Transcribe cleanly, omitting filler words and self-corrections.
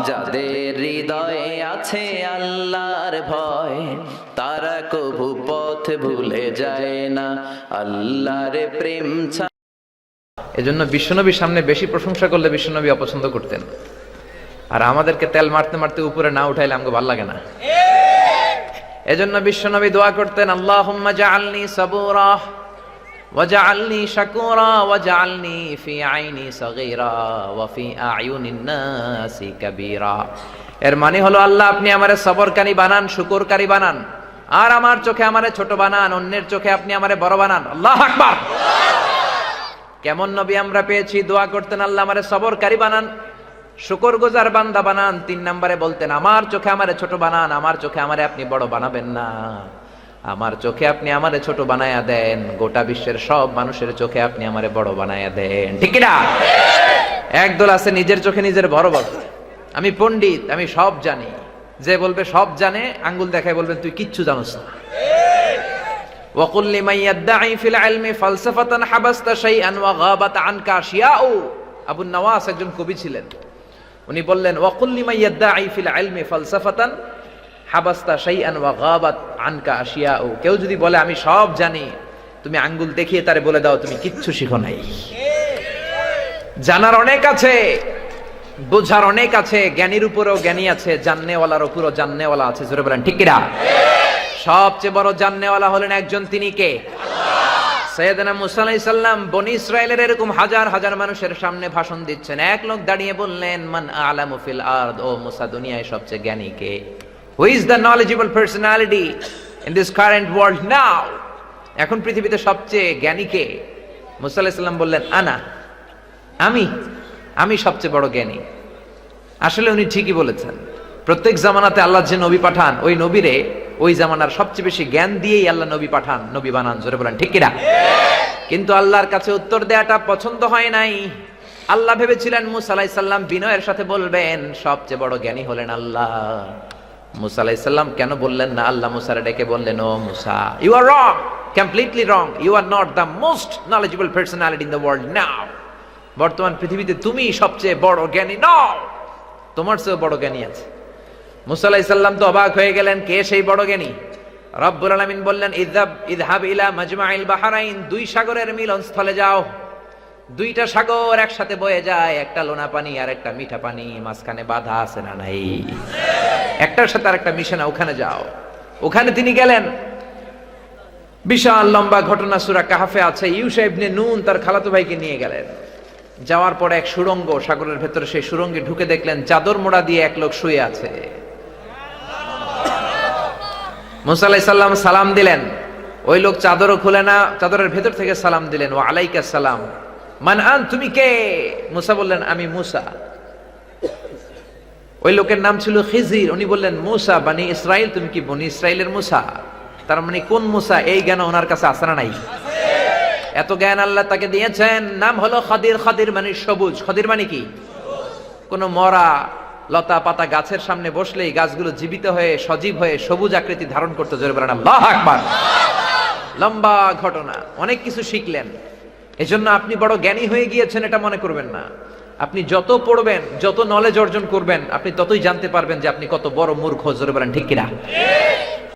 যাদের হৃদয়ে আছে আল্লাহর ভয়, তারা কভু পথ ভুলে যায় না। আল্লাহর প্রেম এজন্য বিশ্বনবীর সামনে বেশি প্রশংসা করলে বিশ্বনবী অপছন্দ করতেন। আর আমাদেরকে তেল মারতে মারতে উপরে না উঠাইলে আমাকে ভালো লাগে না। এজন্য বিশ্বনবী দোয়া করতেন, আল্লাহুম্মা জাআলনি সাবুরা ওয়া জাআলনি শাকুরা ওয়া জাআলনি ফি আইনি সগীরা ওয়া ফি আয়ুনিন নাসি কাবীরা। এর মানে হলো, আল্লাহ আপনি আমারে সবরকারী বানান, শুকরকারী বানান, আর আমার চোখে আমারে ছোট বানান, অন্যের চোখে আপনি আমারে বড় বানান। আল্লাহু আকবার। কেমন নবী আমরা পেয়েছি, দোয়া করতেন আল্লাহ আমারে সবরকারী বানান, শুকরগুজার বান্দা বানান। 3 নম্বরে বলতেন, আমার চোখে আমারে ছোট বানান, আমার চোখে আমারে আপনি বড় বানাবেন না। আমার চোখে আপনি আমারে ছোট বানায়া দেন, গোটা বিশ্বের সব মানুষের চোখে আপনি আমারে বড় বানায়া দেন। ঠিক কি না? একদল আছে নিজের চোখে নিজের বড় বড়, আমি পণ্ডিত, আমি সব জানি। যে বলবে সব জানে, আঙ্গুল দেখায় বলবেন তুই কিচ্ছু জানোস না। وَقُلْ لِمَنْ يَدَّعِي فِي الْعِلْمِ فَلْسَفَةً حَبَسْتَ شَيْئًا وَغَابَتْ عَنْكَ أَشْيَاءُ। আবু নওয়াস একজন কবি ছিলেন, উনি বললেন, وَقُلْ لِمَنْ يَدَّعِي فِي الْعِلْمِ فَلْسَفَةً حَبَسْتَ شَيْئًا وَغَابَتْ عَنْكَ أَشْيَاءُ। কেউ যদি বলে আমি সব জানি, তুমি আঙ্গুল দেখিয়ে তারে বলে দাও তুমি কিচ্ছু শিখো নাই। জানার অনেক আছে, বোঝার অনেক আছে, জ্ঞানীর উপরেও জ্ঞানী আছে, জাননেওয়ালার উপরেও জাননেওয়ালা আছে। জোরে বলেন ঠিক কি না? সবচেয়ে বড় জাননেওয়ালা হলেন একজন, তিনি কে? সাইয়েদনা মুসা আলাইহিস সালাম বনি ইসরাইলের এরকম হাজার হাজার মানুষের সামনে ভাষণ দিচ্ছেন। এক লোক দাঁড়িয়ে বললেন, মান আ'লামু ফিল আরদ, ও মুসা দুনিয়ায় সবচেয়ে জ্ঞানী কে? Who is the knowledgeable personality in this current world now? এখন পৃথিবীতে সবচেয়ে জ্ঞানী কে? মুসা আলাইহিস সালাম বললেন, আমি সবচেয়ে বড় জ্ঞানী। আসলে উনি ঠিকই বলেছেন। প্রত্যেক জামানাতে আল্লাহ যে নবী পাঠান, ওই নবীরে ওই জামানার সবচেয়ে বেশি জ্ঞান দিয়েই আল্লাহ নবী পাঠান, নবী বানান। জোরে বলেন ঠিক কিনা? কিন্তু আল্লাহর কাছে উত্তর দেওয়াটা পছন্দ হয় নাই। আল্লাহ ভেবেছিলেন মুসা আলাইহিস সালাম বিনয়ের সাথে বলবেন, সবচেয়ে বড় জ্ঞানী হলেন আল্লাহ। মুসা আলাইহিস সালাম কেন বললেন না? আল্লাহ মুসারে ডেকে বললেন, ও মুসা, you are wrong, completely wrong, you are not the most knowledgeable personality in the world now. বর্তমান পৃথিবীতে তুমি সবচেয়ে বড় জ্ঞানী নও, তোমার চেয়ে বড় জ্ঞানী আছে। মুসা আলাইহিস সালাম তো অবাক হয়ে গেলেন, কে সেই বড় জ্ঞানী? রব্বুল আলামিন বললেন, ইযহাব ইলা মাজমাইল বাহরাইন, 2 সাগরের মিলন স্থলে যাও। 2টা সাগর একসাথে বয়ে যায়, একটা লোনা পানি আর একটা মিঠা পানি, মাঝখানে বাধা আছে না নাই? একটার সাথে আরেকটা মিশে না, ওখানে যাও। ওখানে তিনি গেলেন। বিশাল লম্বা ঘটনা সূরা কাহফে আছে। ইউশা ইবনে নুন তার খালাতো ভাইকে নিয়ে গেলেন। যাওয়ার পরে এক সুড়ঙ্গ, সাগরের ভেতরে সেই সুড়ঙ্গে ঢুকে দেখলেন চাদর মোড়া দিয়ে এক লোক শুয়ে আছে। মুসা আলাইহিস সালাম সালাম দিলেন, ওই লোক চাদরও খুলে না, চাদরের ভেতর থেকে সালাম দিলেন, ওয়া আলাইকাস সালাম, মান আন, তুমি কে? মুসা বললেন, আমি মুসা। ওই লোকের নাম ছিল খিজির। উনি বললেন, মুসা বনি ইসরাইল, তুমি কি বনি ইসরাইলের মুসা? তার মানে কোন মুসা? এই জ্ঞান ওনার কাছে আছে না নাই? এত জ্ঞান আল্লাহ তাকে দিয়েছেন। নাম হলো খাদির। খাদির মানে সবুজ। খাদির মানে কি? কোন মরা লতা পাতা গাছের সামনে বসলেই গাছগুলো জীবিত হয়ে, সজীব হয়ে, সবুজ আকৃতি ধারণ করতে। জোরে বলেন আল্লাহু আকবার। লম্বা ঘটনা, অনেক কিছু শিখলেন। এজন্য আপনি বড় জ্ঞানী হয়ে গিয়েছেন এটা মনে করবেন না। আপনি যত পড়বেন, যত নলেজ অর্জন করবেন, আপনি ততই জানতে পারবেন যে আপনি কত বড় মূর্খ। জোরে বলেন ঠিক কিনা?